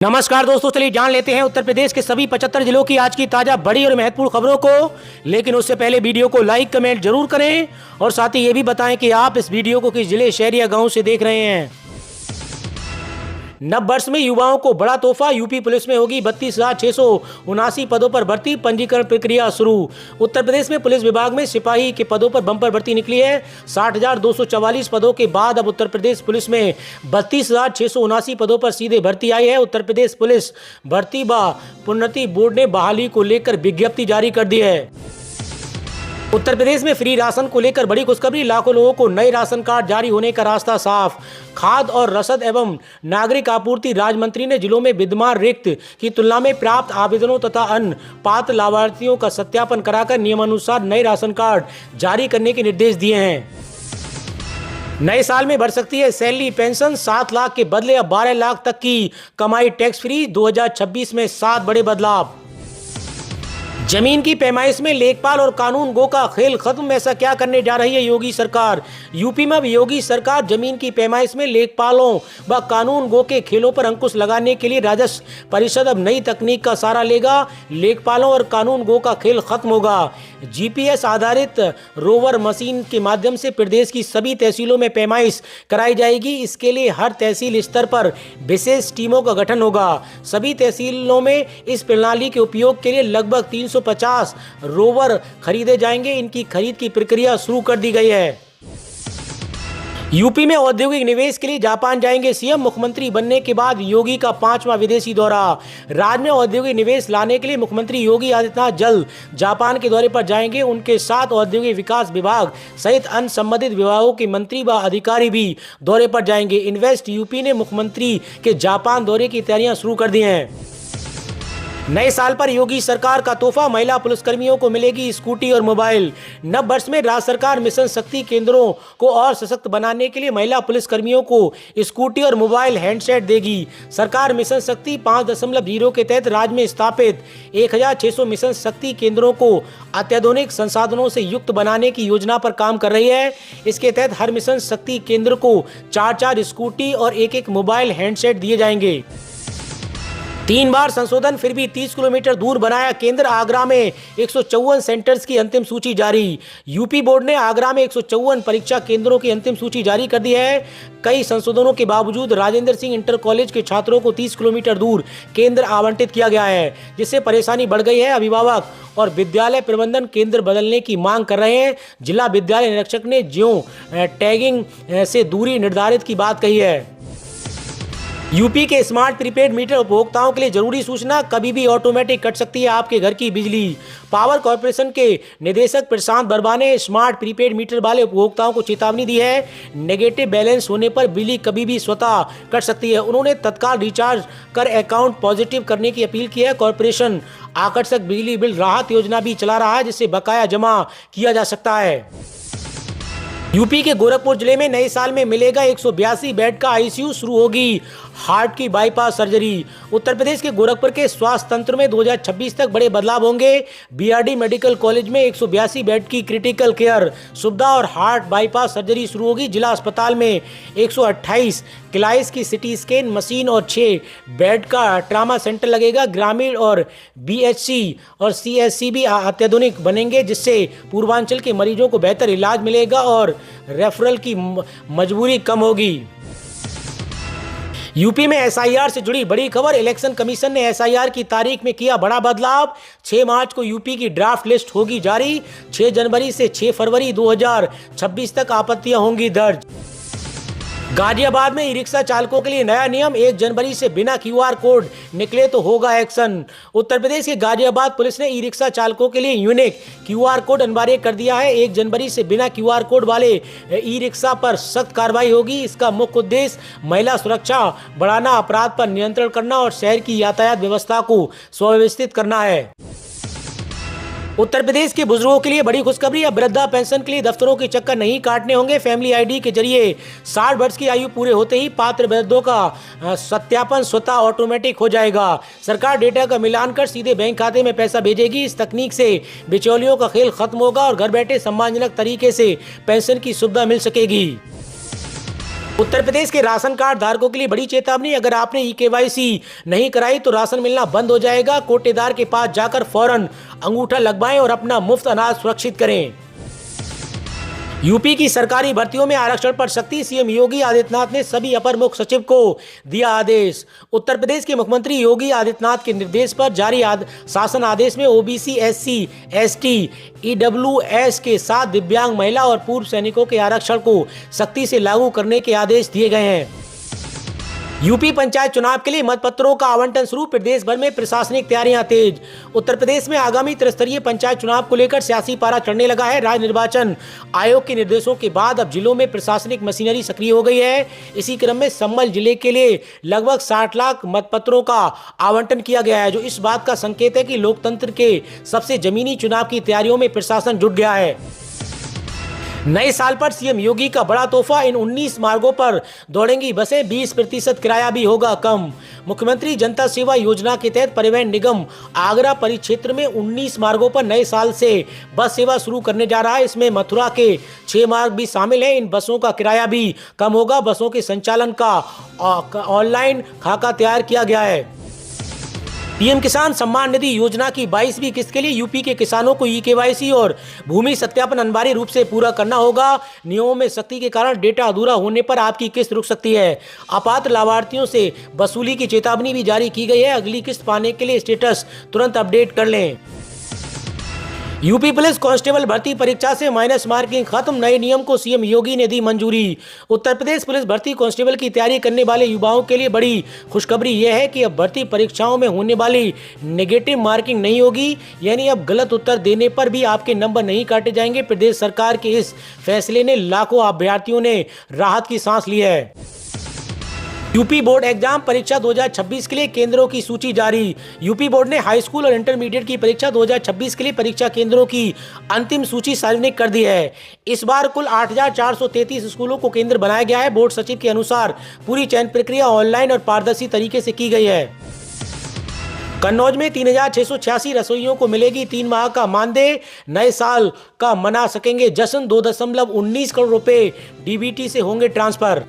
नमस्कार दोस्तों, चलिए जान लेते हैं उत्तर प्रदेश के सभी 75 जिलों की आज की ताजा बड़ी और महत्वपूर्ण खबरों को। लेकिन उससे पहले वीडियो को लाइक कमेंट जरूर करें और साथ ही ये भी बताएं कि आप इस वीडियो को किस जिले, शहर या गांव से देख रहे हैं। नव वर्ष में युवाओं को बड़ा तोहफा, यूपी पुलिस में होगी 32,679 पदों पर भर्ती, पंजीकरण प्रक्रिया शुरू। उत्तर प्रदेश में पुलिस विभाग में सिपाही के पदों पर बम्पर भर्ती निकली है। 60,244 पदों के बाद अब उत्तर प्रदेश पुलिस में 32,679 पदों पर सीधे भर्ती आई है। उत्तर प्रदेश पुलिस भर्ती व प्रोन्नति बोर्ड ने बहाली को लेकर विज्ञप्ति जारी कर दी है। उत्तर प्रदेश में फ्री राशन को लेकर बड़ी खुशखबरी, लाखों लोगों को नए राशन कार्ड जारी होने का रास्ता साफ। खाद्य और रसद एवं नागरिक आपूर्ति राज्य मंत्री ने जिलों में विद्यमान रिक्त की तुलना में प्राप्त आवेदनों तथा अन्य पात्र लाभार्थियों का सत्यापन कराकर नियमानुसार नए राशन कार्ड जारी करने के निर्देश दिए हैं। नए साल में बढ़ सकती है सैलरी पेंशन, 7 लाख के बदले अब 12 लाख तक की कमाई टैक्स फ्री। 2026 में 7 बड़े बदलाव। जमीन की पैमाइश में लेखपाल और कानून गो का खेल खत्म, ऐसा क्या करने जा रही है योगी सरकार। यूपी में योगी सरकार जमीन की पैमाइश में लेखपालों व कानून गो के खेलों पर अंकुश लगाने के लिए राजस्व परिषद अब नई तकनीक का सहारा लेगा। लेखपालों और कानून गो का खेल खत्म होगा। जीपीएस आधारित रोवर मशीन के माध्यम से प्रदेश की सभी तहसीलों में पैमाइश कराई जाएगी। इसके लिए हर तहसील स्तर पर विशेष टीमों का गठन होगा। सभी तहसीलों में इस प्रणाली के उपयोग के लिए लगभग 350 रोवर खरीदे जाएंगे। इनकी खरीद की प्रक्रिया शुरू कर दी गई है। यूपी में औद्योगिक निवेश के लिए जापान जाएंगे सीएम। मुख्यमंत्री बनने के बाद योगी का 5वां विदेशी दौरा। राज्य में औद्योगिक निवेश लाने के लिए मुख्यमंत्री योगी आदित्यनाथ जल्द जापान के दौरे पर जाएंगे। उनके साथ औद्योगिक विकास विभाग सहित अन्य संबंधित विभागों के मंत्री व अधिकारी भी दौरे पर जाएंगे। इन्वेस्ट यूपी ने मुख्यमंत्री के जापान दौरे की तैयारियां शुरू कर दी हैं। नए साल पर योगी सरकार का तोहफा, महिला पुलिसकर्मियों को मिलेगी स्कूटी और मोबाइल। नव वर्ष में राज्य सरकार मिशन शक्ति केंद्रों को और सशक्त बनाने के लिए महिला पुलिसकर्मियों को स्कूटी और मोबाइल हैंडसेट देगी। सरकार मिशन शक्ति 5.0 के तहत राज्य में स्थापित 1,600 मिशन शक्ति केंद्रों को अत्याधुनिक संसाधनों से युक्त बनाने की योजना पर काम कर रही है। इसके तहत हर मिशन शक्ति केंद्र को 4 स्कूटी और 1 मोबाइल हैंडसेट दिए जाएंगे। 3 बार संशोधन, फिर भी 30 किलोमीटर दूर बनाया केंद्र। आगरा में 154 सेंटर्स की अंतिम सूची जारी। यूपी बोर्ड ने आगरा में 154 परीक्षा केंद्रों की अंतिम सूची जारी कर दी है। कई संशोधनों के बावजूद राजेंद्र सिंह इंटर कॉलेज के छात्रों को 30 किलोमीटर दूर केंद्र आवंटित किया गया है, जिससे परेशानी बढ़ गई है। अभिभावक और विद्यालय प्रबंधन केंद्र बदलने की मांग कर रहे हैं। जिला विद्यालय निरीक्षक ने जियो टैगिंग से दूरी निर्धारित की बात कही है। यूपी के स्मार्ट प्रीपेड मीटर उपभोक्ताओं के लिए जरूरी सूचना, कभी भी ऑटोमेटिक कट सकती है आपके घर की बिजली। पावर कॉर्पोरेशन के निदेशक प्रशांत बर्मा ने स्मार्ट प्रीपेड मीटर वाले उपभोक्ताओं को चेतावनी दी है। नेगेटिव बैलेंस होने पर बिजली कभी भी स्वतः कट सकती है। उन्होंने तत्काल रिचार्ज कर अकाउंट पॉजिटिव करने की अपील की है। कॉर्पोरेशन आकर्षक बिजली बिल राहत योजना भी चला रहा है, जिससे बकाया जमा किया जा सकता है। यूपी के गोरखपुर जिले में नए साल में मिलेगा 182 बेड का आईसीयू, शुरू होगी हार्ट की बाईपास सर्जरी। उत्तर प्रदेश के गोरखपुर के स्वास्थ्य तंत्र में 2026 तक बड़े बदलाव होंगे। बीआरडी मेडिकल कॉलेज में 182 बेड की क्रिटिकल केयर सुविधा और हार्ट बाईपास सर्जरी शुरू होगी। जिला अस्पताल में 128 क्लाइस की सिटी स्कैन मशीन और 6 बेड का ट्रामा सेंटर लगेगा। ग्रामीण और बीएचसी और सीएचसी भी अत्याधुनिक बनेंगे, जिससे पूर्वांचल के मरीजों को बेहतर इलाज मिलेगा और रेफरल की मजबूरी कम होगी। यूपी में एसआईआर से जुड़ी बड़ी खबर, इलेक्शन कमीशन ने एसआईआर की तारीख में किया बड़ा बदलाव। 6 मार्च को यूपी की ड्राफ्ट लिस्ट होगी जारी। 6 जनवरी से 6 फरवरी 2026 तक आपत्तियां होंगी दर्ज। गाजियाबाद में ई रिक्शा चालकों के लिए नया नियम, 1 जनवरी से बिना क्यूआर कोड निकले तो होगा एक्शन। उत्तर प्रदेश के गाजियाबाद पुलिस ने ई रिक्शा चालकों के लिए यूनिक क्यूआर कोड अनिवार्य कर दिया है। 1 जनवरी से बिना क्यूआर कोड वाले ई रिक्शा पर सख्त कार्रवाई होगी। इसका मुख्य उद्देश्य महिला सुरक्षा बढ़ाना, अपराध पर नियंत्रण करना और शहर की यातायात व्यवस्था को सुव्यवस्थित करना है। उत्तर प्रदेश के बुजुर्गों के लिए बड़ी खुशखबरी, अब वृद्धा पेंशन के लिए दफ्तरों के चक्कर नहीं काटने होंगे। फैमिली आईडी के जरिए 60 वर्ष की आयु पूरे होते ही पात्र वृद्धों का सत्यापन स्वतः ऑटोमेटिक हो जाएगा। सरकार डेटा का मिलान कर सीधे बैंक खाते में पैसा भेजेगी। इस तकनीक से बिचौलियों का खेल खत्म होगा और घर बैठे सम्मानजनक तरीके से पेंशन की सुविधा मिल सकेगी। उत्तर प्रदेश के राशन कार्ड धारकों के लिए बड़ी चेतावनी। अगर आपने ई-केवाईसी नहीं कराई तो राशन मिलना बंद हो जाएगा। कोटेदार के पास जाकर फौरन अंगूठा लगवाएं और अपना मुफ्त अनाज सुरक्षित करें। यूपी की सरकारी भर्तियों में आरक्षण पर सख्ती। सीएम योगी आदित्यनाथ ने सभी अपर मुख्य सचिव को दिया आदेश। उत्तर प्रदेश के मुख्यमंत्री योगी आदित्यनाथ के निर्देश पर जारी शासन आदेश में ओबीसी, एससी, एसटी, ईडब्ल्यूएस के साथ दिव्यांग महिला और पूर्व सैनिकों के आरक्षण को सख्ती से लागू करने के आदेश दिए गए हैं। यूपी पंचायत चुनाव के लिए मतपत्रों का आवंटन शुरू। प्रदेश भर में प्रशासनिक तैयारियां तेज। उत्तर प्रदेश में आगामी त्रिस्तरीय पंचायत चुनाव को लेकर सियासी पारा चढ़ने लगा है। राज्य निर्वाचन आयोग के निर्देशों के बाद अब जिलों में प्रशासनिक मशीनरी सक्रिय हो गई है। इसी क्रम में संभल जिले के लिए लगभग 60 लाख मतपत्रों का आवंटन किया गया है, जो इस बात का संकेत है कि लोकतंत्र के सबसे जमीनी चुनाव की तैयारियों में प्रशासन जुट गया है। नए साल पर सीएम योगी का बड़ा तोहफा। इन 19 मार्गों पर दौड़ेंगी बसें, 20% किराया भी होगा कम। मुख्यमंत्री जनता सेवा योजना के तहत परिवहन निगम आगरा परिक्षेत्र में 19 मार्गों पर नए साल से बस सेवा शुरू करने जा रहा है। इसमें मथुरा के 6 मार्ग भी शामिल हैं। इन बसों का किराया भी कम होगा। बसों के संचालन का ऑनलाइन खाका तैयार किया गया है। पीएम किसान सम्मान निधि योजना की 22वीं किस्त के लिए यूपी के किसानों को ई-केवाईसी और भूमि सत्यापन अनिवार्य रूप से पूरा करना होगा। नियमों में सख्ती के कारण डेटा अधूरा होने पर आपकी किस्त रुक सकती है। अपात्र लाभार्थियों से वसूली की चेतावनी भी जारी की गई है। अगली किस्त पाने के लिए स्टेटस तुरंत अपडेट कर लें। यूपी पुलिस कांस्टेबल भर्ती परीक्षा से माइनस मार्किंग खत्म। नए नियम को सीएम योगी ने दी मंजूरी। उत्तर प्रदेश पुलिस भर्ती कांस्टेबल की तैयारी करने वाले युवाओं के लिए बड़ी खुशखबरी यह है कि अब भर्ती परीक्षाओं में होने वाली नेगेटिव मार्किंग नहीं होगी, यानी अब गलत उत्तर देने पर भी आपके नंबर नहीं काटे जाएंगे। प्रदेश सरकार के इस फैसले ने लाखों अभ्यर्थियों ने राहत की सांस ली है। यूपी बोर्ड एग्जाम परीक्षा 2026 के लिए केंद्रों की सूची जारी। यूपी बोर्ड ने हाई स्कूल और इंटरमीडिएट की परीक्षा 2026 के लिए परीक्षा केंद्रों की अंतिम सूची सार्वजनिक कर दी है। इस बार कुल 8,433 स्कूलों को केंद्र बनाया गया है। बोर्ड सचिव के अनुसार पूरी चयन प्रक्रिया ऑनलाइन और पारदर्शी तरीके से की गई है। कन्नौज में 3,686 रसोइयों को मिलेगी 3 माह का मानदेय। नए साल का मना सकेंगे जश्न। 2.19 करोड़ रुपए डीबीटी से होंगे ट्रांसफर।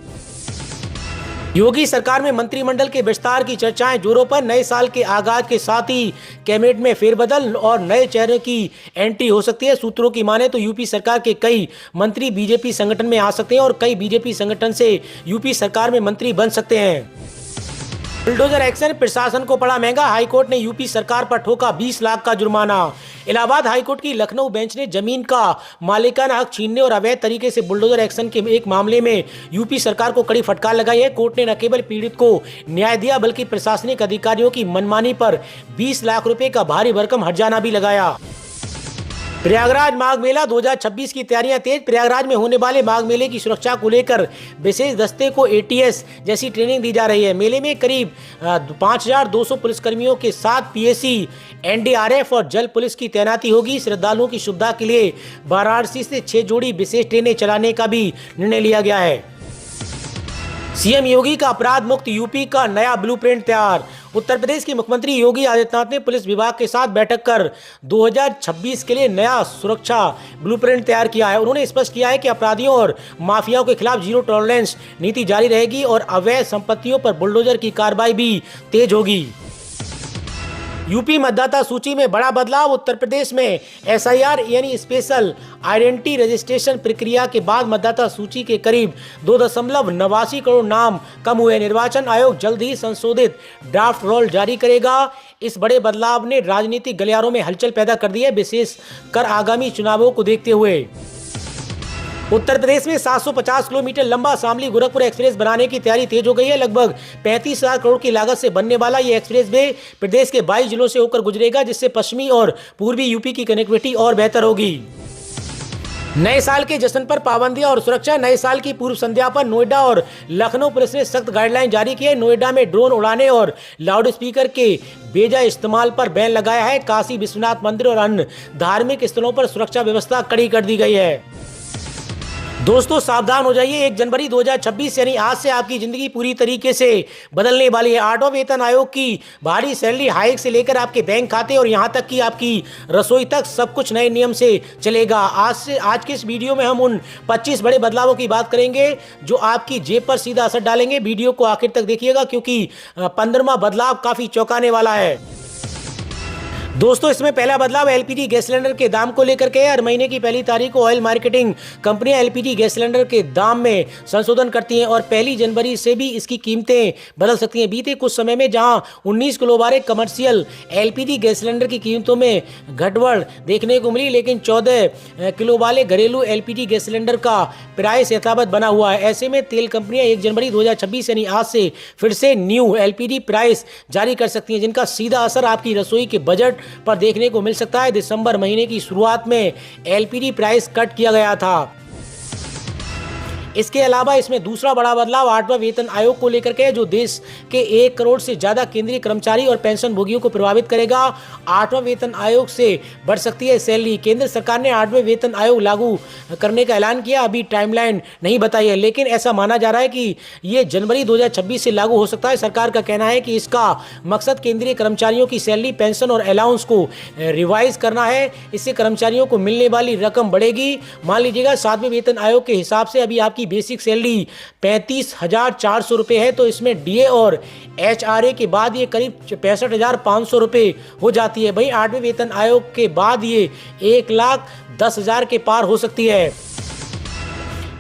योगी सरकार में मंत्रिमंडल के विस्तार की चर्चाएं जोरों पर। नए साल के आगाज के साथ ही कैबिनेट में फेरबदल और नए चेहरों की एंट्री हो सकती है। सूत्रों की माने तो यूपी सरकार के कई मंत्री बीजेपी संगठन में आ सकते हैं और कई बीजेपी संगठन से यूपी सरकार में मंत्री बन सकते हैं। बुलडोजर एक्शन प्रशासन को पड़ा महंगा। हाईकोर्ट ने यूपी सरकार पर ठोका 20 लाख का जुर्माना। इलाहाबाद हाईकोर्ट की लखनऊ बेंच ने जमीन का मालिकाना हक छीनने और अवैध तरीके से बुलडोजर एक्शन के एक मामले में यूपी सरकार को कड़ी फटकार लगाई है। कोर्ट ने न केवल पीड़ित को न्याय दिया बल्कि प्रशासनिक अधिकारियों की मनमानी पर 20 लाख रुपए का भारी भरकम हर्जाना भी लगाया। प्रयागराज माघ मेला 2026 की तैयारियां तेज। प्रयागराज में होने वाले माघ मेले की सुरक्षा को लेकर विशेष दस्ते को एटीएस जैसी ट्रेनिंग दी जा रही है। मेले में करीब 5,200 पुलिसकर्मियों के साथ पीएसी, एनडीआरएफ और जल पुलिस की तैनाती होगी। श्रद्धालुओं की सुविधा के लिए वाराणसी से 6 जोड़ी विशेष ट्रेनें चलाने का भी निर्णय लिया गया है। सीएम योगी का अपराध मुक्त यूपी का नया ब्लूप्रिंट तैयार। उत्तर प्रदेश के मुख्यमंत्री योगी आदित्यनाथ ने पुलिस विभाग के साथ बैठक कर 2026 के लिए नया सुरक्षा ब्लूप्रिंट तैयार किया है। उन्होंने स्पष्ट किया है कि अपराधियों और माफियाओं के खिलाफ जीरो टॉलरेंस नीति जारी रहेगी और अवैध संपत्तियों पर बुलडोजर की कार्रवाई भी तेज होगी। यूपी मतदाता सूची में बड़ा बदलाव। उत्तर प्रदेश में एसआईआर यानी स्पेशल आइडेंटिटी रजिस्ट्रेशन प्रक्रिया के बाद मतदाता सूची के करीब 2.89 करोड़ नाम कम हुए। निर्वाचन आयोग जल्द ही संशोधित ड्राफ्ट रोल जारी करेगा। इस बड़े बदलाव ने राजनीतिक गलियारों में हलचल पैदा कर दी है, विशेषकर आगामी चुनावों को देखते हुए। उत्तर प्रदेश में 750 किलोमीटर लंबा शामली गोरखपुर एक्सप्रेस बनाने की तैयारी तेज हो गई है। लगभग 35,000 करोड़ की लागत से बनने वाला ये एक्सप्रेस वे प्रदेश के 22 जिलों से होकर गुजरेगा, जिससे पश्चिमी और पूर्वी यूपी की कनेक्टिविटी और बेहतर होगी। नए साल के जश्न पर पाबंदियां और सुरक्षा। नए साल की पूर्व संध्या पर नोएडा और लखनऊ पुलिस ने सख्त गाइडलाइन जारी की है। नोएडा में ड्रोन उड़ाने और लाउड स्पीकर के बेजा इस्तेमाल पर बैन लगाया है। काशी विश्वनाथ मंदिर और अन्य धार्मिक स्थलों पर सुरक्षा व्यवस्था कड़ी कर दी गई है। दोस्तों सावधान हो जाइए, 1 जनवरी 2026 यानी आज से आपकी जिंदगी पूरी तरीके से बदलने वाली है। आठवां वेतन आयोग की भारी सैलरी हाइक से लेकर आपके बैंक खाते और यहां तक कि आपकी रसोई तक सब कुछ नए नियम से चलेगा। आज के इस वीडियो में हम उन 25 बड़े बदलावों की बात करेंगे जो आपकी जेब पर सीधा असर डालेंगे। वीडियो को आखिर तक देखिएगा क्योंकि 15वां बदलाव काफी चौंकाने वाला है। दोस्तों इसमें पहला बदलाव एलपीजी गैस सिलेंडर के दाम को लेकर के हर महीने की पहली तारीख को ऑयल मार्केटिंग कंपनियां एलपीजी गैस सिलेंडर के दाम में संशोधन करती हैं और 1 जनवरी से भी इसकी कीमतें बदल सकती हैं। बीते कुछ समय में जहां 19 किलो वाले कमर्शियल एलपीजी गैस सिलेंडर की कीमतों में घटबढ़ देखने को मिली, लेकिन 14 किलो वाले घरेलू एलपीजी गैस सिलेंडर का प्राइस यथावत बना हुआ है। ऐसे में तेल कंपनियां 1 जनवरी 2026 यानी आज से फिर से न्यू एलपीजी प्राइस जारी कर सकती हैं, जिनका सीधा असर आपकी रसोई के बजट पर देखने को मिल सकता है। दिसंबर महीने की शुरुआत में एलपीजी प्राइस कट किया गया था। इसके अलावा इसमें दूसरा बड़ा बदलाव 8वां वेतन आयोग को लेकर के जो देश के 1 करोड़ से ज्यादा केंद्रीय कर्मचारी और पेंशन भोगियों को प्रभावित करेगा। 8वां वेतन आयोग से बढ़ सकती है सैलरी। केंद्र सरकार ने 8वें वेतन आयोग लागू करने का ऐलान किया, अभी टाइमलाइन नहीं बताई है, लेकिन ऐसा माना जा रहा है कि ये जनवरी 2026 से लागू हो सकता है। सरकार का कहना है कि इसका मकसद केंद्रीय कर्मचारियों की सैलरी, पेंशन और अलाउंस को रिवाइज करना है। इससे कर्मचारियों को मिलने वाली रकम बढ़ेगी। मान लीजिएगा 7वें वेतन आयोग के हिसाब से अभी आपकी बेसिक सैलरी 35,400 रुपये है, तो इसमें डीए और एचआरए के बाद ये करीब 65,500 रुपये हो जाती है। भाई 8वें वेतन आयोग के बाद ये 1,10,000 के पार हो सकती है।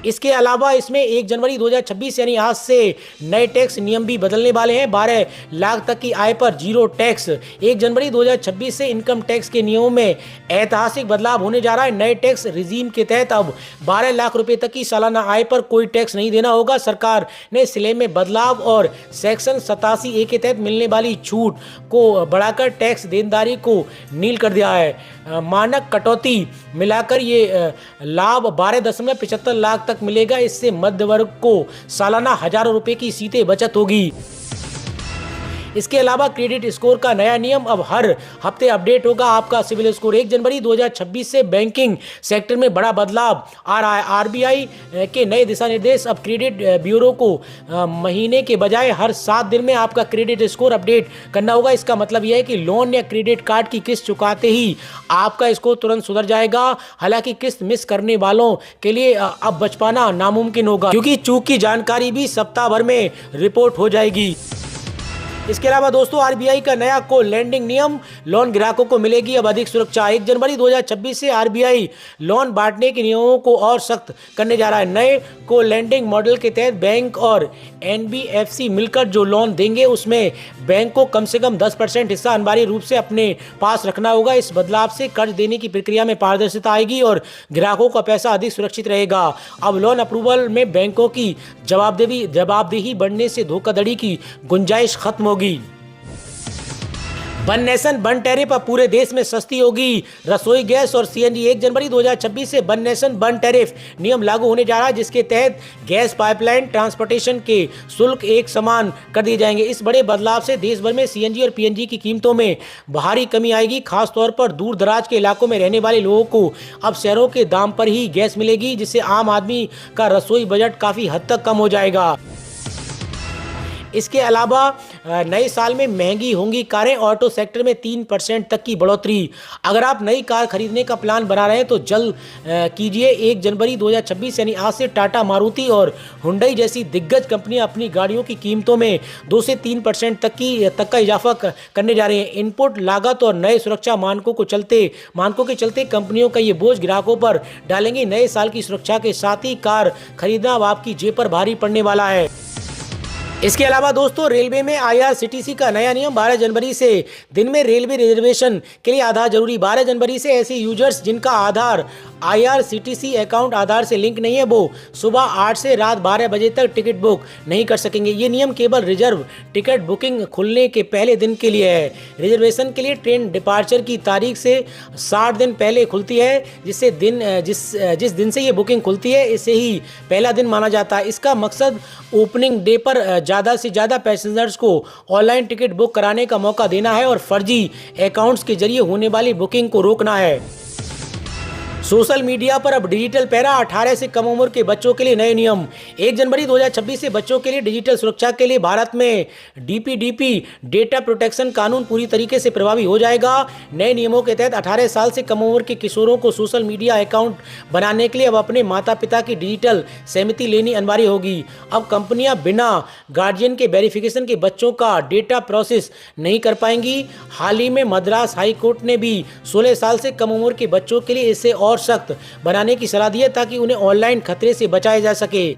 इसके अलावा इसमें 1 जनवरी 2026 यानी आज से नए टैक्स नियम भी बदलने वाले हैं। 12 लाख तक की आय पर 0 टैक्स। 1 जनवरी 2026 से इनकम टैक्स के नियमों में ऐतिहासिक बदलाव होने जा रहा है। नए टैक्स रिजीम के तहत अब 12 लाख रुपए तक की सालाना आय पर कोई टैक्स नहीं देना होगा। सरकार ने स्लैब में बदलाव और सेक्शन 87A के तहत मिलने वाली छूट को बढ़ाकर टैक्स देनदारी को नील कर दिया है। मानक कटौती मिलाकर ये लाभ 12.75 लाख तक मिलेगा। इससे मध्य वर्ग को सालाना हजारों रुपए की सीधे बचत होगी। इसके अलावा क्रेडिट स्कोर का नया नियम अब हर हफ्ते अपडेट होगा। आपका सिविल स्कोर 1 जनवरी 2026 से बैंकिंग सेक्टर में बड़ा बदलाव आ रहा है। आरबीआई के नए दिशा निर्देश अब क्रेडिट ब्यूरो को महीने के बजाय हर 7 दिन में आपका क्रेडिट स्कोर अपडेट करना होगा। इसका मतलब यह है कि लोन या क्रेडिट कार्ड की किस्त चुकाते ही आपका स्कोर तुरंत सुधर जाएगा। हालांकि किस्त मिस करने वालों के लिए अब बच पाना नामुमकिन होगा, क्योंकि चूक की जानकारी भी सप्ताह भर में रिपोर्ट हो जाएगी। इसके अलावा दोस्तों आरबीआई का नया को लैंडिंग नियम, लोन ग्राहकों को मिलेगी अब अधिक सुरक्षा। 1 जनवरी 2026 से आरबीआई लोन बांटने के नियमों को और सख्त करने जा रहा है। नए को लैंडिंग मॉडल के तहत बैंक और एनबीएफसी मिलकर जो लोन देंगे उसमें बैंक को कम से कम 10% हिस्सा अनिवार्य रूप से अपने पास रखना होगा। इस बदलाव से कर्ज देने की प्रक्रिया में पारदर्शिता आएगी और ग्राहकों का पैसा अधिक सुरक्षित रहेगा। अब लोन अप्रूवल में बैंकों की जवाबदेही बढ़ने से धोखाधड़ी की गुंजाइश खत्म होगी। वन नेशन वन टैरिफ अब पूरे देश में सस्ती होगी रसोई गैस और सीएनजी। 1 जनवरी 2026 से वन नेशन वन टैरिफ नियम लागू होने जा रहा है, जिसके तहत गैस पाइपलाइन ट्रांसपोर्टेशन के शुल्क एक समान कर दिए जाएंगे। इस बड़े बदलाव से देश भर में सीएनजी और पीएनजी की कीमतों में भारी कमी आएगी। खासतौर पर दूर दराज के इलाकों में रहने वाले लोगों को अब शहरों के दाम पर ही गैस मिलेगी, जिससे आम आदमी का रसोई बजट काफ़ी हद तक कम हो जाएगा। इसके अलावा नए साल में महंगी होंगी कारें। ऑटो सेक्टर में 3% तक की बढ़ोतरी। अगर आप नई कार खरीदने का प्लान बना रहे हैं तो जल्द कीजिए। 1 जनवरी 2026 यानी आज से टाटा, मारुति और हुंडई जैसी दिग्गज कंपनियां अपनी गाड़ियों की कीमतों में 2 से 3% तक का इजाफा करने जा रहे हैं। इनपुट लागत और नए सुरक्षा मानकों के चलते कंपनियों का ये बोझ ग्राहकों पर डालेंगे। नए साल की सुरक्षा के साथ ही कार खरीदना अब आपकी जेब पर भारी पड़ने वाला है। इसके अलावा दोस्तों रेलवे में आईआरसीटीसी का नया नियम 12 जनवरी से दिन में रेलवे रिजर्वेशन के लिए आधार जरूरी। 12 जनवरी से ऐसे यूजर्स जिनका आधार आईआरसीटीसी अकाउंट आधार से लिंक नहीं है वो सुबह 8 से रात 12 बजे तक टिकट बुक नहीं कर सकेंगे। ये नियम केवल रिजर्व टिकट बुकिंग खुलने के पहले दिन के लिए है। रिजर्वेशन के लिए ट्रेन डिपार्चर की तारीख से 60 दिन पहले खुलती है, जिस दिन से ये बुकिंग खुलती है इसे ही पहला दिन माना जाता है। इसका मकसद ओपनिंग डे पर ज़्यादा से ज़्यादा पैसेंजर्स को ऑनलाइन टिकट बुक कराने का मौका देना है और फर्जी अकाउंट्स के जरिए होने वाली बुकिंग को रोकना है। सोशल मीडिया पर अब डिजिटल पैरा 18 से कम उम्र के बच्चों के लिए नए नियम। 1 जनवरी 2026 से बच्चों के लिए डिजिटल सुरक्षा के लिए भारत में डीपीडीपी डेटा प्रोटेक्शन कानून पूरी तरीके से प्रभावी हो जाएगा। नए नियमों के तहत 18 साल से कम उम्र के किशोरों को सोशल मीडिया अकाउंट बनाने के लिए अब अपने माता पिता की डिजिटल सहमति लेनी अनिवार्य होगी। अब कंपनियां बिना गार्जियन के वेरिफिकेशन के बच्चों का डेटा प्रोसेस नहीं कर पाएंगी। हाल ही में मद्रास हाई कोर्ट ने भी 16 साल से कम उम्र के बच्चों के लिए इसे और सख्त बनाने की सलाह दी है ताकि उन्हें ऑनलाइन खतरे से बचाया जा सके।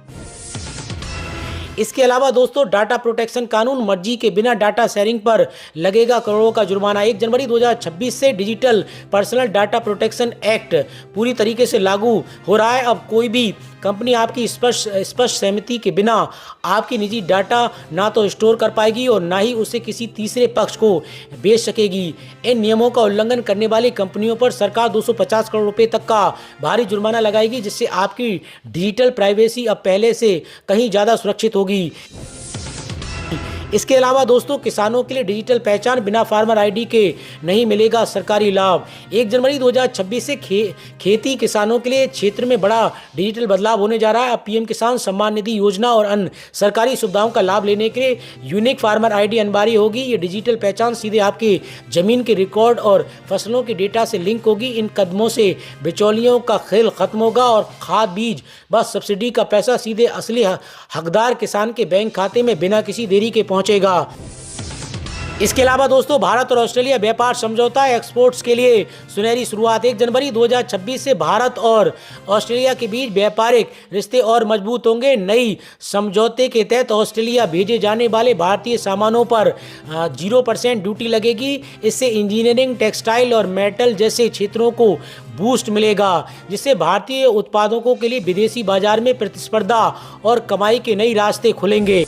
इसके अलावा दोस्तों डाटा प्रोटेक्शन कानून मर्जी के बिना डाटा शेयरिंग पर लगेगा करोड़ों का जुर्माना। 1 जनवरी 2026 से digital personal data protection act पूरी तरीके से लागू हो रहा है। अब कोई भी कंपनी आपकी स्पष्ट सहमति के बिना आपकी निजी डाटा ना तो स्टोर कर पाएगी और ना ही उसे किसी तीसरे पक्ष को बेच सकेगी। इन नियमों का उल्लंघन करने वाली कंपनियों पर सरकार 250 करोड़ रुपए तक का भारी जुर्माना लगाएगी, जिससे आपकी डिजिटल प्राइवेसी अब पहले से कहीं ज़्यादा सुरक्षित होगी। इसके अलावा दोस्तों किसानों के लिए डिजिटल पहचान बिना फार्मर आईडी के नहीं मिलेगा सरकारी लाभ। 1 जनवरी 2026 से खेती किसानों के लिए क्षेत्र में बड़ा डिजिटल बदलाव होने जा रहा है। अब पीएम किसान सम्मान निधि योजना और अन्य सरकारी सुविधाओं का लाभ लेने के लिए यूनिक फार्मर आईडी अनिवार्य होगी। ये डिजिटल पहचान सीधे आपके जमीन के रिकॉर्ड और फसलों के डेटा से लिंक होगी। इन कदमों से बिचौलियों का खेल खत्म होगा और खाद बीज बस सब्सिडी का पैसा सीधे असली हकदार किसान के बैंक खाते में बिना किसी देरी के पहुंचेगा। इसके अलावा दोस्तों भारत और ऑस्ट्रेलिया व्यापार समझौता एक्सपोर्ट्स के लिए सुनहरी शुरुआत। 1 जनवरी 2026 से भारत और ऑस्ट्रेलिया के बीच व्यापारिक रिश्ते और मजबूत होंगे। नई समझौते के तहत ऑस्ट्रेलिया भेजे जाने वाले भारतीय सामानों पर 0% ड्यूटी लगेगी। इससे इंजीनियरिंग, टेक्सटाइल और मेटल जैसे क्षेत्रों को बूस्ट मिलेगा, जिससे भारतीय उत्पादकों के लिए विदेशी बाजार में प्रतिस्पर्धा और कमाई के नए रास्ते खुलेंगे।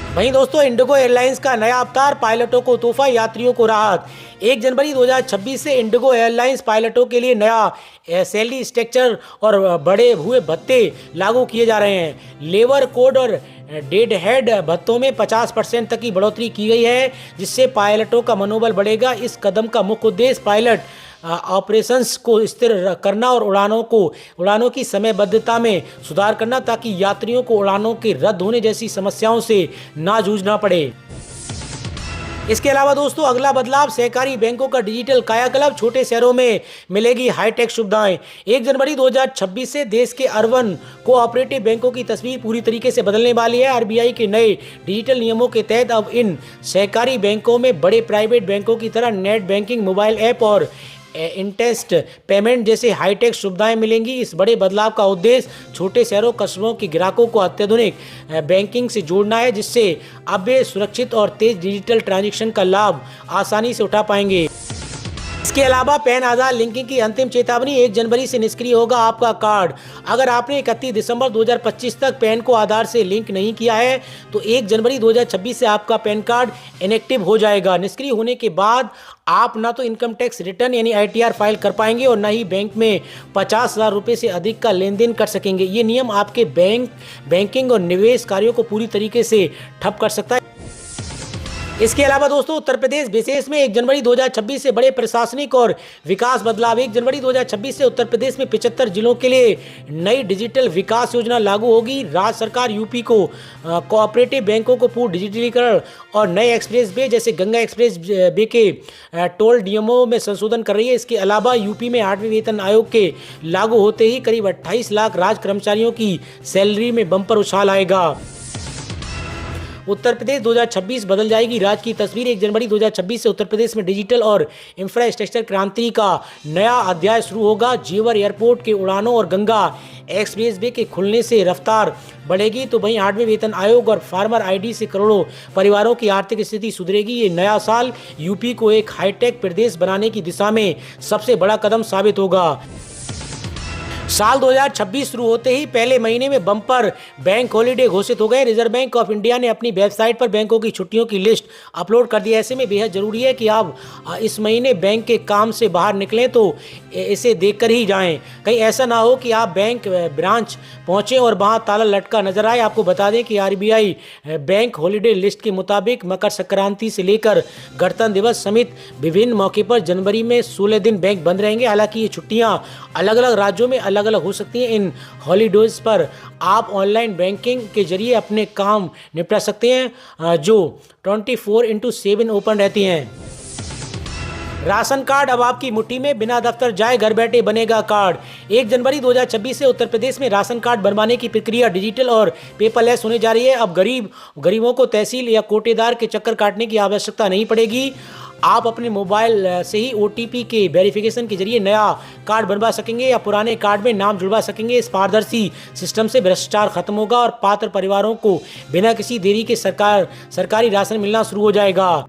वहीं दोस्तों इंडिगो एयरलाइंस का नया अवतार, पायलटों को तोहफा, यात्रियों को राहत। 1 जनवरी 2026 से इंडिगो एयरलाइंस पायलटों के लिए नया सैलरी स्ट्रक्चर और बढ़े हुए भत्ते लागू किए जा रहे हैं। लेबर कोड और डेड हेड भत्तों में 50% तक की बढ़ोतरी की गई है, जिससे पायलटों का मनोबल बढ़ेगा। इस कदम का मुख्य उद्देश्य पायलट ऑपरेशंस को स्थिर करना और उड़ानों की समयबद्धता में सुधार करना, ताकि यात्रियों को उड़ानों के रद्द होने जैसी समस्याओं से ना जूझना पड़े। इसके अलावा दोस्तों अगला बदलाव, सहकारी बैंकों का डिजिटल कायाकल्प, छोटे शहरों में मिलेगी हाईटेक सुविधाएं। 1 जनवरी 2026 से देश के अर्बन कोऑपरेटिव बैंकों की तस्वीर पूरी तरीके से बदलने वाली है। आरबीआई के नए डिजिटल नियमों के तहत अब इन सहकारी बैंकों में बड़े प्राइवेट बैंकों की तरह नेट बैंकिंग, मोबाइल ऐप और इंटरेस्ट पेमेंट जैसे हाईटेक सुविधाएं मिलेंगी। इस बड़े बदलाव का उद्देश्य छोटे शहरों कस्बों के ग्राहकों को अत्याधुनिक बैंकिंग से जोड़ना है, जिससे अब वे सुरक्षित और तेज डिजिटल ट्रांजैक्शन का लाभ आसानी से उठा पाएंगे। इसके अलावा पैन आधार लिंकिंग की अंतिम चेतावनी, 1 जनवरी से निष्क्रिय होगा आपका कार्ड। अगर आपने 31 दिसंबर 2025 तक पैन को आधार से लिंक नहीं किया है तो 1 जनवरी 2026 से आपका पैन कार्ड इनएक्टिव हो जाएगा। निष्क्रिय होने के बाद आप ना तो इनकम टैक्स रिटर्न यानी ITR फाइल कर पाएंगे और ना ही बैंक में 50,000 रुपये से अधिक का लेन देन कर सकेंगे। ये नियम आपके बैंकिंग और निवेश कार्यों को पूरी तरीके से ठप कर सकता है। इसके अलावा दोस्तों उत्तर प्रदेश विशेष में 1 जनवरी 2026 से बड़े प्रशासनिक और विकास बदलाव। 1 जनवरी 2026 से उत्तर प्रदेश में 75 जिलों के लिए नई डिजिटल विकास योजना लागू होगी। राज्य सरकार यूपी को कोऑपरेटिव बैंकों को पूर्ण डिजिटलीकरण और नए एक्सप्रेस वे जैसे गंगा एक्सप्रेस वे के टोल नियमों में संशोधन कर रही है। इसके अलावा यूपी में 8वें वेतन आयोग के लागू होते ही करीब 28 लाख राज्य कर्मचारियों की सैलरी में बम्पर उछाल आएगा। उत्तर प्रदेश 2026 बदल जाएगी राज्य की तस्वीर। 1 जनवरी 2026 से उत्तर प्रदेश में डिजिटल और इंफ्रास्ट्रक्चर क्रांति का नया अध्याय शुरू होगा। जेवर एयरपोर्ट के उड़ानों और गंगा एक्सप्रेस वे के खुलने से रफ्तार बढ़ेगी, तो वहीं 8वें वेतन आयोग और फार्मर आईडी से करोड़ों परिवारों की आर्थिक स्थिति सुधरेगी। ये नया साल यूपी को एक हाईटेक प्रदेश बनाने की दिशा में सबसे बड़ा कदम साबित होगा। साल 2026 शुरू होते ही पहले महीने में बम्पर बैंक हॉलीडे घोषित हो गए। रिजर्व बैंक ऑफ इंडिया ने अपनी वेबसाइट पर बैंकों की छुट्टियों की लिस्ट अपलोड कर दी है। ऐसे में बेहद जरूरी है कि आप इस महीने बैंक के काम से बाहर निकलें तो इसे देखकर ही जाएं। कहीं ऐसा ना हो कि आप बैंक ब्रांच पहुंचे और वहां ताला लटका नजर आए। आपको बता दें कि आरबीआई बैंक हॉलीडे लिस्ट के मुताबिक मकर संक्रांति से लेकर गणतंत्र दिवस समेत विभिन्न मौके पर जनवरी में 16 दिन बैंक बंद रहेंगे। हालांकि ये छुट्टियां अलग अलग राज्यों में अलग अलग हो सकती हैं। इन हॉलीडेज पर आप ऑनलाइन बैंकिंग के जरिए अपने काम निपटा सकते हैं जो 24/7 ओपन रहती हैं। राशन कार्ड अब आपकी मुट्ठी में, बिना दफ्तर जाए घर बैठे बनेगा कार्ड। 1 जनवरी 2026 से उत्तर प्रदेश में राशन कार्ड बनवाने की प्रक्रिया डिजिटल और पेपरलेस होने जा रही है। अब गरीबों को तहसील या कोटेदार के चक्कर काटने की आवश्यकता नहीं पड़ेगी। आप अपने मोबाइल से ही OTP के वेरिफिकेशन के जरिए नया कार्ड बनवा सकेंगे या पुराने कार्ड में नाम जुड़वा सकेंगे। इस पारदर्शी सिस्टम से भ्रष्टाचार खत्म होगा और पात्र परिवारों को बिना किसी देरी के सरकारी राशन मिलना शुरू हो जाएगा।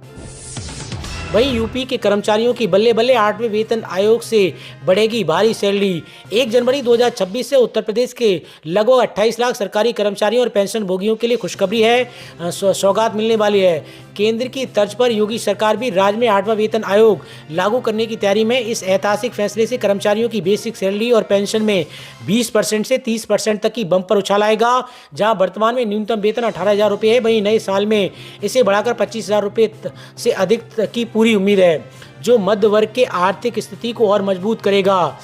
वहीं यूपी के कर्मचारियों की बल्ले बल्ले 8वें वेतन आयोग से बढ़ेगी भारी सैलरी। 1 जनवरी 2026 से उत्तर प्रदेश के लगभग 28 लाख सरकारी कर्मचारियों और पेंशन भोगियों के लिए खुशखबरी है, सौगात मिलने वाली है। केंद्र की तर्ज पर योगी सरकार भी राज्य में 8वां वेतन आयोग लागू करने की तैयारी में। इस ऐतिहासिक फैसले से कर्मचारियों की बेसिक सैलरी और पेंशन में 20% से 30% तक की बम्पर उछाल आएगा। जहां वर्तमान में न्यूनतम वेतन 18,000 रुपये है, वहीं नए साल में इसे बढ़ाकर 25,000 रुपये से अधिक की पूरी उम्मीद है, जो मध्य वर्ग के आर्थिक स्थिति को और मजबूत करेगा।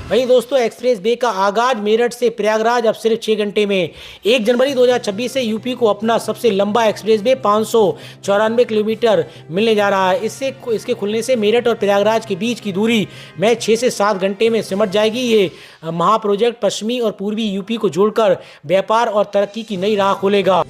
वहीं दोस्तों, एक्सप्रेस वे का आगाज मेरठ से प्रयागराज अब सिर्फ 6 घंटे में। 1 जनवरी 2026 से यूपी को अपना सबसे लंबा एक्सप्रेस वे 594 किलोमीटर मिलने जा रहा है। इसके खुलने से मेरठ और प्रयागराज के बीच की दूरी में 6 से 7 घंटे में सिमट जाएगी। ये महाप्रोजेक्ट पश्चिमी और पूर्वी यूपी को जोड़कर व्यापार और तरक्की की नई राह खोलेगा।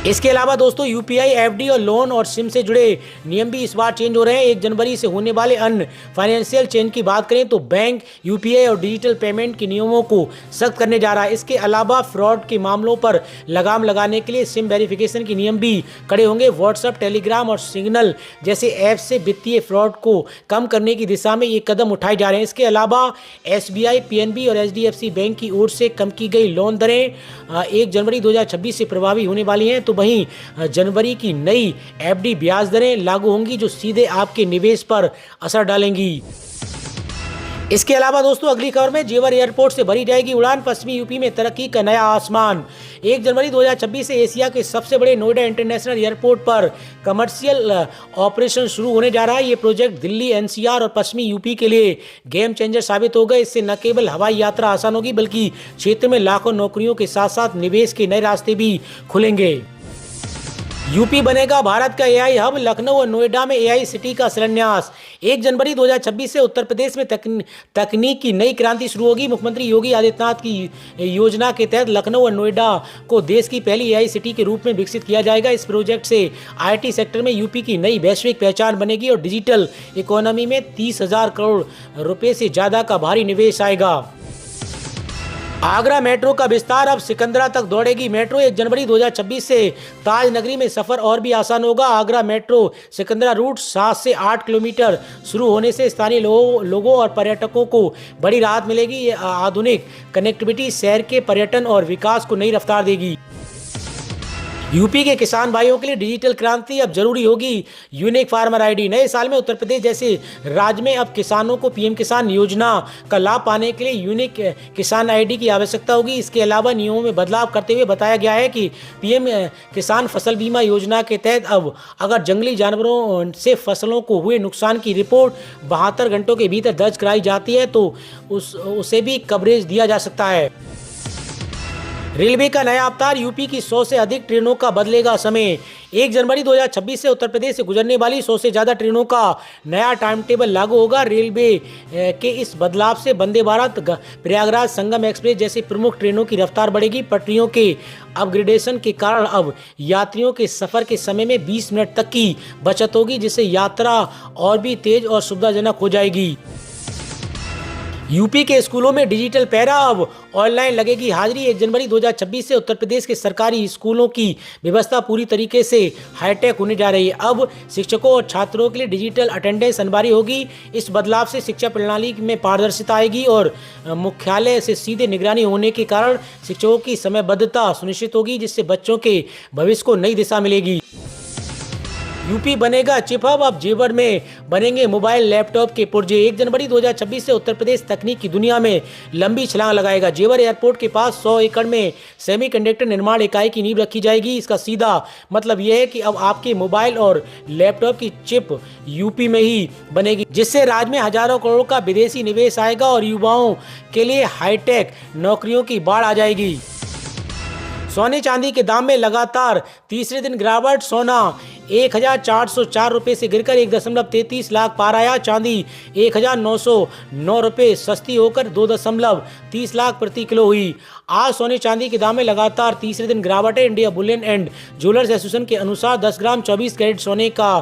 इसके अलावा दोस्तों, UPI, FD और लोन और सिम से जुड़े नियम भी इस बार चेंज हो रहे हैं। 1 जनवरी से होने वाले अन्य फाइनेंशियल चेंज की बात करें तो बैंक UPI और डिजिटल पेमेंट के नियमों को सख्त करने जा रहा है। इसके अलावा फ्रॉड के मामलों पर लगाम लगाने के लिए सिम वेरिफिकेशन के नियम भी कड़े होंगे। व्हाट्सएप, टेलीग्राम और सिग्नल जैसे ऐप से वित्तीय फ्रॉड को कम करने की दिशा में ये कदम उठाए जा रहे हैं। इसके अलावा SBI, PNB और HDFC बैंक की ओर से कम की गई लोन दरें 1 जनवरी 2026 से प्रभावी होने वाली हैं। तो वहीं जनवरी की नई FD ब्याज दरें लागू होंगी, जो सीधे आपके निवेश पर असर डालेंगी। इसके अलावा दोस्तों, अगली खबर में जेवर एयरपोर्ट से भरी जाएगी उड़ान, पश्चिमी यूपी में तरक्की का नया आसमान। 1 जनवरी 2026 से एशिया के सबसे बड़े नोएडा इंटरनेशनल एयरपोर्ट पर कमर्शियल ऑपरेशन शुरू होने जा रहा है। ये प्रोजेक्ट दिल्ली, NCR और पश्चिमी यूपी के लिए गेम चेंजर साबित होगा। इससे न केवल हवाई यात्रा आसान होगी, बल्कि क्षेत्र में लाखों नौकरियों के साथ साथ निवेश के नए रास्ते भी खुलेंगे। यूपी बनेगा भारत का AI हब, लखनऊ और नोएडा में AI सिटी का शिलान्यास। 1 जनवरी 2026 से उत्तर प्रदेश में तकनीक की नई क्रांति शुरू होगी। मुख्यमंत्री योगी आदित्यनाथ की योजना के तहत लखनऊ और नोएडा को देश की पहली AI सिटी के रूप में विकसित किया जाएगा। इस प्रोजेक्ट से IT सेक्टर में यूपी की नई वैश्विक पहचान बनेगी और डिजिटल इकोनॉमी में 30,000 करोड़ रुपए से ज़्यादा का भारी निवेश आएगा। आगरा मेट्रो का विस्तार, अब सिकंदरा तक दौड़ेगी मेट्रो। 1 जनवरी 2026 से ताज नगरी में सफर और भी आसान होगा। आगरा मेट्रो सिकंदरा रूट 7 से 8 किलोमीटर शुरू होने से स्थानीय लोगों और पर्यटकों को बड़ी राहत मिलेगी। ये आधुनिक कनेक्टिविटी शहर के पर्यटन और विकास को नई रफ्तार देगी। यूपी के किसान भाइयों के लिए डिजिटल क्रांति अब जरूरी होगी। Unique farmer ID। नए साल में उत्तर प्रदेश जैसे राज्य में अब किसानों को PM किसान योजना का लाभ पाने के लिए यूनिक किसान ID की आवश्यकता होगी। इसके अलावा नियमों में बदलाव करते हुए बताया गया है कि PM किसान फसल बीमा योजना के तहत अब अगर जंगली जानवरों से फसलों को हुए नुकसान की रिपोर्ट 72 घंटों के भीतर दर्ज कराई जाती है तो उसे भी कवरेज दिया जा सकता है। रेलवे का नया अवतार, यूपी की 100 से अधिक ट्रेनों का बदलेगा समय। 1 जनवरी 2026 से उत्तर प्रदेश से गुजरने वाली 100 से ज़्यादा ट्रेनों का नया टाइम टेबल लागू होगा। रेलवे के इस बदलाव से वंदे भारत, प्रयागराज, संगम एक्सप्रेस जैसी प्रमुख ट्रेनों की रफ्तार बढ़ेगी। पटरियों के अपग्रेडेशन के कारण अब यात्रियों के सफ़र के समय में 20 मिनट तक की बचत होगी, जिससे यात्रा और भी तेज और सुविधाजनक हो जाएगी। यूपी के स्कूलों में डिजिटल पैरा, अब ऑनलाइन लगेगी हाजिरी। 1 जनवरी 2026 से उत्तर प्रदेश के सरकारी स्कूलों की व्यवस्था पूरी तरीके से हाईटेक होने जा रही है। अब शिक्षकों और छात्रों के लिए डिजिटल अटेंडेंस अनिवार्य होगी। इस बदलाव से शिक्षा प्रणाली में पारदर्शिता आएगी और मुख्यालय से सीधे निगरानी होने के कारण शिक्षकों की समयबद्धता सुनिश्चित होगी, जिससे बच्चों के भविष्य को नई दिशा मिलेगी। यूपी बनेगा चिप हब, अब जेवर में बनेंगे मोबाइल लैपटॉप के पुर्जे। 1 जनवरी 2026 से उत्तर प्रदेश तकनीक की दुनिया में लंबी छलांग लगाएगा। जेवर एयरपोर्ट के पास 100 एकड़ में सेमीकंडक्टर निर्माण इकाई की नींव रखी जाएगी। इसका सीधा मतलब यह है कि अब आपके मोबाइल और लैपटॉप की चिप यूपी में ही बनेगी, जिससे राज्य में हजारों करोड़ का विदेशी निवेश आएगा और युवाओं के लिए हाईटेक नौकरियों की बाढ़ आ जाएगी। सोने चांदी के दाम में लगातार तीसरे दिन गिरावट। सोना 1404 रुपये से गिरकर 1.33 लाख पार आया। चांदी 1909 रुपये सस्ती होकर 2.30 लाख प्रति किलो हुई। आज सोने चांदी के दाम में लगातार तीसरे दिन गिरावट है। India Boolean and jewellers association के अनुसार 10 ग्राम 24 कैरेट सोने का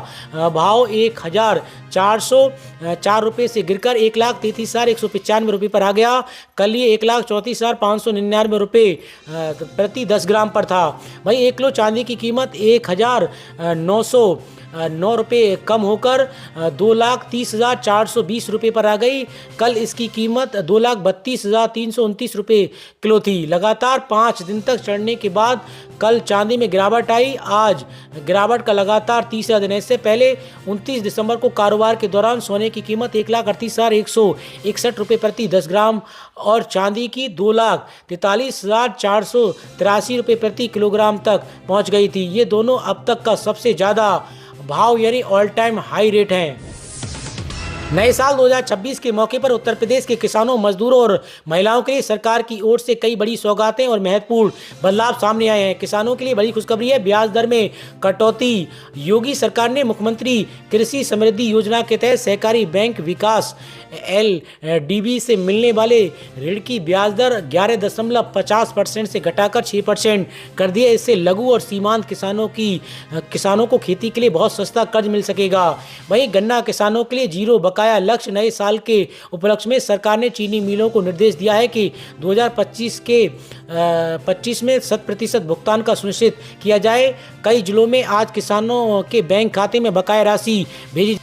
भाव 1404 रुपये से गिरकर 1,33,195 रुपये पर आ गया। कल ये 1,34,599 रुपये प्रति 10 ग्राम पर था। वहीं 1 किलो चांदी की कीमत 1,909 रुपये कम होकर 2,30,420 रुपये पर आ गई। कल इसकी कीमत 2,32,329 रुपये किलो थी। लगातार 5 दिन तक चढ़ने के बाद कल चांदी में गिरावट आई। आज गिरावट का लगातार तीसरा दिन है। इससे पहले 29 दिसंबर को कारोबार के दौरान सोने की कीमत 1,38,161 रुपये प्रति 10 ग्राम और चांदी की 2,43,483 रुपये प्रति किलोग्राम तक पहुंच गई थी। ये दोनों अब तक का सबसे ज़्यादा भाव यानी ऑल टाइम हाई रेट हैं। नए साल 2026 के मौके पर उत्तर प्रदेश के किसानों, मजदूरों और महिलाओं के लिए सरकार की ओर से कई बड़ी सौगातें और महत्वपूर्ण बदलाव सामने आए हैं। किसानों के लिए बड़ी खुशखबरी है, ब्याज दर में कटौती। योगी सरकार ने मुख्यमंत्री कृषि समृद्धि योजना के तहत सहकारी बैंक विकास LDB से मिलने वाले ऋण की ब्याज दर 11.50% से घटाकर 6% कर दिए। इससे लघु और सीमांत किसानों को खेती के लिए बहुत सस्ता कर्ज मिल सकेगा। वहीं गन्ना किसानों के लिए जीरो बकाया लक्ष्य। नए साल के उपलक्ष्य में सरकार ने चीनी मिलों को निर्देश दिया है कि 2025 में 100% भुगतान का सुनिश्चित किया जाए। कई जिलों में आज किसानों के बैंक खाते में बकाया राशि भेजी।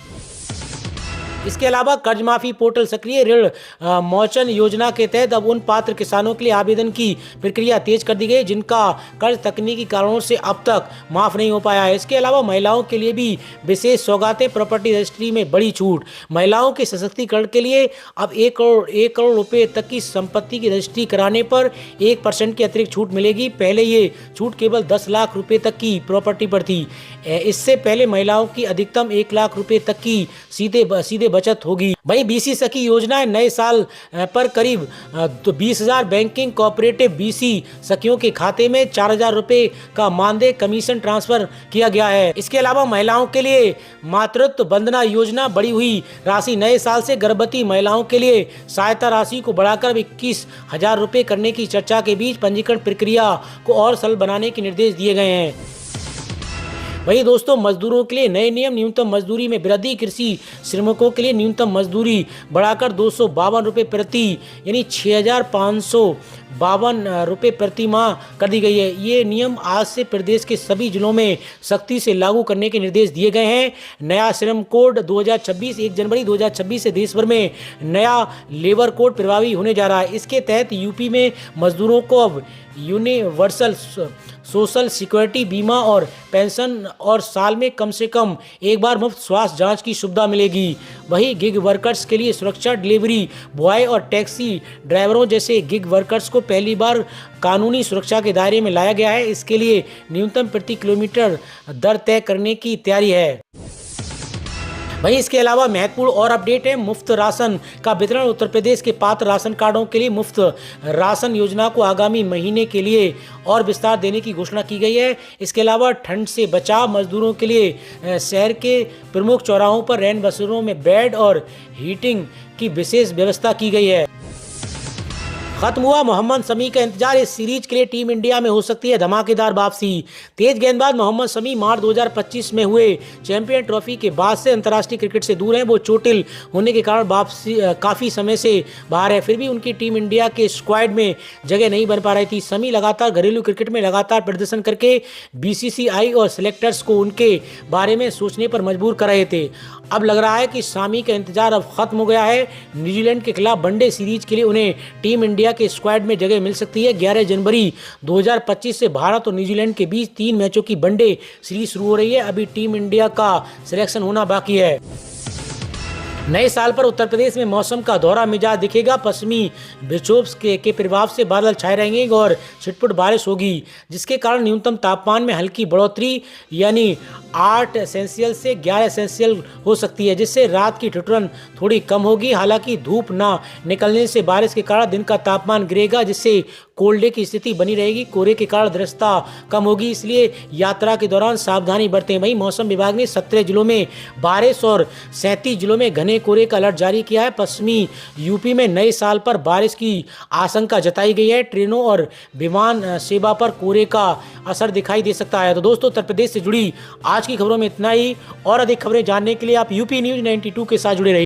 इसके अलावा कर्ज माफी पोर्टल सक्रिय ऋण मोचन योजना के तहत अब उन पात्र किसानों के लिए आवेदन की प्रक्रिया तेज कर दी गई जिनका कर्ज तकनीकी कारणों से अब तक माफ नहीं हो पाया है। इसके अलावा महिलाओं के लिए भी विशेष सौगातें। प्रॉपर्टी रजिस्ट्री में बड़ी छूट। महिलाओं के सशक्तिकरण के लिए अब 1 करोड़ रुपए तक की संपत्ति की रजिस्ट्री कराने पर 1% की अतिरिक्त छूट मिलेगी। पहले ये छूट केवल 10 लाख रुपए तक की प्रॉपर्टी पर थी। इससे पहले महिलाओं की अधिकतम 1 लाख रुपए तक की सीधे बचत होगी। वहीं BC सखी योजना नए साल पर करीब 20,000 बैंकिंग कोऑपरेटिव BC सखियों के खाते में 4,000 रुपए का मानदेय कमीशन ट्रांसफर किया गया है। इसके अलावा महिलाओं के लिए मातृत्व वंदना योजना बढ़ी हुई राशि। नए साल से गर्भवती महिलाओं के लिए सहायता राशि को बढ़ाकर 21,000 रुपए करने की चर्चा के बीच पंजीकरण प्रक्रिया को और सरल बनाने के निर्देश दिए गए हैं। वहीं दोस्तों, मजदूरों के लिए नए नियम। न्यूनतम मजदूरी में वृद्धि। कृषि श्रमिकों के लिए न्यूनतम मजदूरी बढ़ाकर 252 रुपये प्रति यानी 6,552 रुपये प्रति माह कर दी गई है। ये नियम आज से प्रदेश के सभी जिलों में सख्ती से लागू करने के निर्देश दिए गए हैं। नया श्रम कोड 2026 1 जनवरी 2026 से देश भर में नया लेबर कोड प्रभावी होने जा रहा है। इसके तहत यूपी में मजदूरों को अब यूनिवर्सल सोशल सिक्योरिटी बीमा और पेंशन और साल में कम से कम एक बार मुफ्त स्वास्थ्य जांच की सुविधा मिलेगी। वहीं गिग वर्कर्स के लिए सुरक्षा, डिलीवरी बॉय और टैक्सी ड्राइवरों जैसे गिग वर्कर्स को पहली बार कानूनी सुरक्षा के दायरे में लाया गया है। इसके लिए न्यूनतम प्रति किलोमीटर दर तय करने की तैयारी है। वहीं इसके अलावा महत्वपूर्ण और अपडेट है। मुफ्त राशन का वितरण। उत्तर प्रदेश के पात्र राशन कार्डों के लिए मुफ्त राशन योजना को आगामी महीने के लिए और विस्तार देने की घोषणा की गई है। इसके अलावा ठंड से बचाव, मजदूरों के लिए शहर के प्रमुख चौराहों पर रैन बसेरों में बेड और हीटिंग की विशेष व्यवस्था की गई है। खत्म हुआ मोहम्मद शमी का इंतजार। इस सीरीज के लिए टीम इंडिया में हो सकती है धमाकेदार वापसी। तेज गेंदबाज मोहम्मद शमी मार्च 2025 में हुए चैंपियन ट्रॉफी के बाद से अंतर्राष्ट्रीय क्रिकेट से दूर हैं। वो चोटिल होने के कारण वापसी काफ़ी समय से बाहर है, फिर भी उनकी टीम इंडिया के स्क्वाड में जगह नहीं बन पा रही थी। शमी लगातार घरेलू क्रिकेट में लगातार प्रदर्शन करके बीसीसीआई और सिलेक्टर्स को उनके बारे में सोचने पर मजबूर कर रहे थे। अब लग रहा है कि शमी का इंतजार अब खत्म हो गया है। न्यूजीलैंड के खिलाफ वनडे सीरीज के लिए उन्हें टीम इंडिया के स्क्वाड में जगह मिल सकती है। 11 जनवरी 2025 से भारत और न्यूजीलैंड के बीच 3 मैचों की वनडे सीरीज शुरू हो रही है। अभी टीम इंडिया का सिलेक्शन होना बाकी है। नए साल पर उत्तर प्रदेश में मौसम का दोहरा मिजाज दिखेगा। पश्चिमी विक्षोभ के प्रभाव से बादल छाए रहेंगे और छिटपुट बारिश होगी, जिसके कारण न्यूनतम तापमान में हल्की बढ़ोतरी यानी 8 सेल्सियस से 11 सेल्सियस हो सकती है, जिससे रात की ठिठुरन थोड़ी कम होगी। हालांकि धूप ना निकलने से बारिश के कारण दिन का तापमान गिरेगा, जिससे कोल्ड डे की स्थिति बनी रहेगी। कोहरे के कारण दृश्यता कम होगी, इसलिए यात्रा के दौरान सावधानी बरतें। वहीं मौसम विभाग ने 17 जिलों में बारिश और 37 जिलों में घने कोहरे का अलर्ट जारी किया है। पश्चिमी यूपी में नए साल पर बारिश की आशंका जताई गई है। ट्रेनों और विमान सेवा पर कोहरे का असर दिखाई दे सकता है। तो दोस्तों, उत्तर प्रदेश से जुड़ी आज की खबरों में इतना ही। और अधिक खबरें जानने के लिए आप यूपी न्यूज़ 92 के साथ जुड़े रहिए।